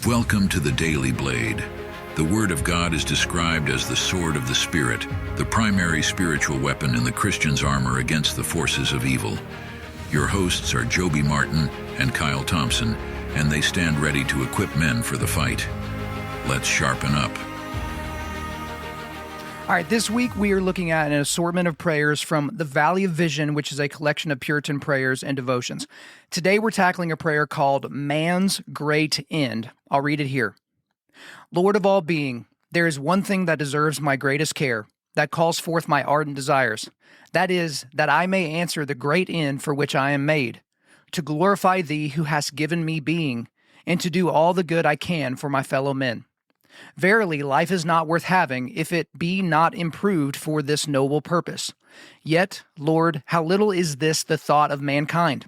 Welcome to the Daily Blade. The Word of God is described as the sword of the Spirit, the primary spiritual weapon in the Christian's armor against the forces of evil. Your hosts are Joby Martin and Kyle Thompson, and they stand ready to equip men for the fight. Let's sharpen up. All right, this week we are looking at an assortment of prayers from the Valley of Vision, which is a collection of Puritan prayers and devotions. Today we're tackling a prayer called Man's Great End. I'll read it here. Lord of all being, there is one thing that deserves my greatest care, that calls forth my ardent desires. That is, that I may answer the great end for which I am made, to glorify thee who hast given me being, and to do all the good I can for my fellow men. Verily, life is not worth having if it be not improved for this noble purpose. Yet, Lord, how little is this the thought of mankind?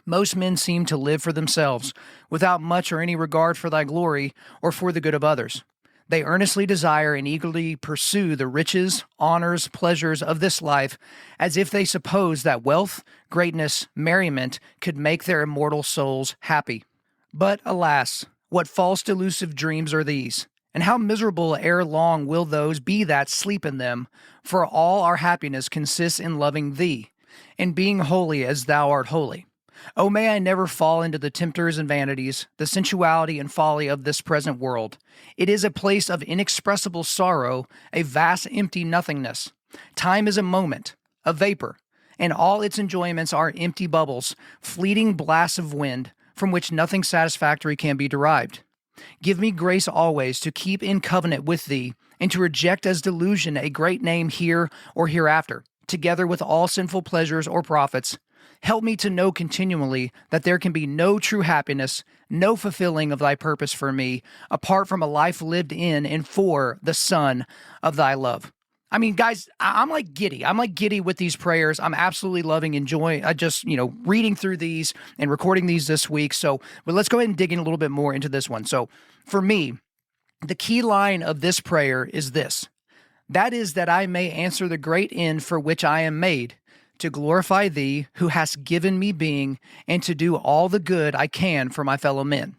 Most men seem to live for themselves, without much or any regard for thy glory or for the good of others. They earnestly desire and eagerly pursue the riches, honors, pleasures of this life, as if they suppose that wealth, greatness, merriment could make their immortal souls happy. But alas, what false delusive dreams are these? And how miserable ere long will those be that sleep in them? For all our happiness consists in loving thee, and being holy as thou art holy. O may I never fall into the tempters and vanities, the sensuality and folly of this present world. It is a place of inexpressible sorrow, a vast empty nothingness. Time is a moment, a vapor, and all its enjoyments are empty bubbles, fleeting blasts of wind, from which nothing satisfactory can be derived. Give me grace always to keep in covenant with thee, and to reject as delusion a great name here or hereafter, together with all sinful pleasures or profits. Help me to know continually that there can be no true happiness, no fulfilling of thy purpose for me, apart from a life lived in and for the Son of thy love. I mean, guys, I'm like giddy. I'm like giddy with these prayers. I'm absolutely loving, enjoying, reading through these and recording these this week. But let's go ahead and dig in a little bit more into this one. So for me, the key line of this prayer is this. That is, that I may answer the great end for which I am made, to glorify thee who hast given me being, and to do all the good I can for my fellow men.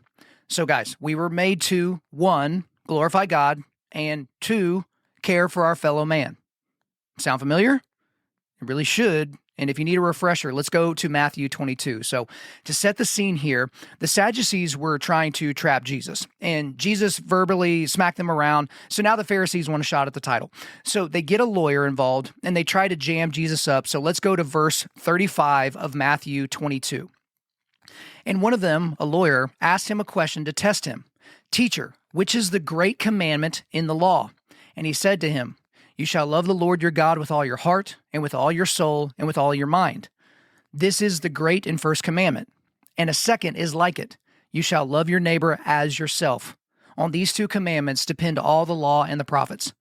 So guys, we were made to, 1, glorify God, and 2, care for our fellow man. Sound familiar? It really should. And if you need a refresher, let's go to Matthew 22. So to set the scene here, the Sadducees were trying to trap Jesus, and Jesus verbally smacked them around. So now the Pharisees want a shot at the title. So they get a lawyer involved, and they try to jam Jesus up. So let's go to verse 35 of Matthew 22. And one of them, a lawyer, asked him a question to test him. Teacher, which is the great commandment in the law? And he said to him, You shall love the Lord your God with all your heart, and with all your soul, and with all your mind. This is the great and first commandment. And a second is like it. You shall love your neighbor as yourself. On these 2 commandments depend all the law and the prophets.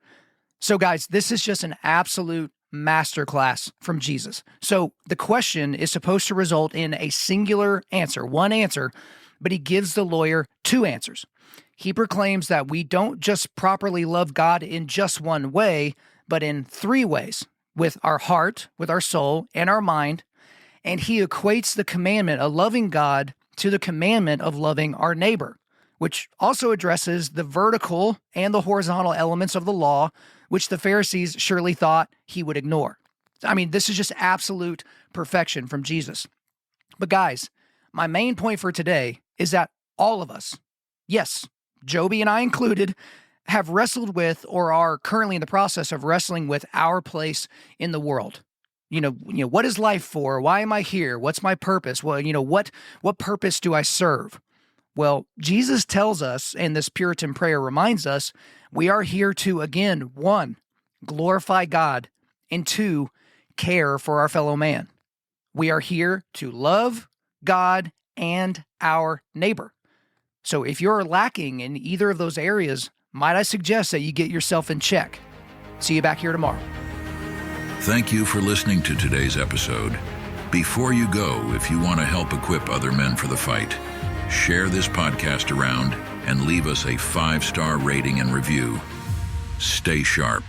So guys, this is just an absolute masterclass from Jesus. So the question is supposed to result in a singular answer, one answer, but he gives the lawyer 2 answers. He proclaims that we don't just properly love God in just one way, but in 3 ways, with our heart, with our soul, and our mind. And he equates the commandment of loving God to the commandment of loving our neighbor, which also addresses the vertical and the horizontal elements of the law, which the Pharisees surely thought he would ignore. I mean, this is just absolute perfection from Jesus. But guys, my main point for today is that all of us, yes, Joby and I included, have wrestled with or are currently in the process of wrestling with our place in the world. What is life for? Why am I here? What's my purpose? Well, what purpose do I serve? Well, Jesus tells us, and this Puritan prayer reminds us, we are here to, again, 1, glorify God, and 2, care for our fellow man. We are here to love God and our neighbor. So if you're lacking in either of those areas, might I suggest that you get yourself in check. See you back here tomorrow. Thank you for listening to today's episode. Before you go, if you want to help equip other men for the fight, share this podcast around and leave us a 5-star rating and review. Stay sharp.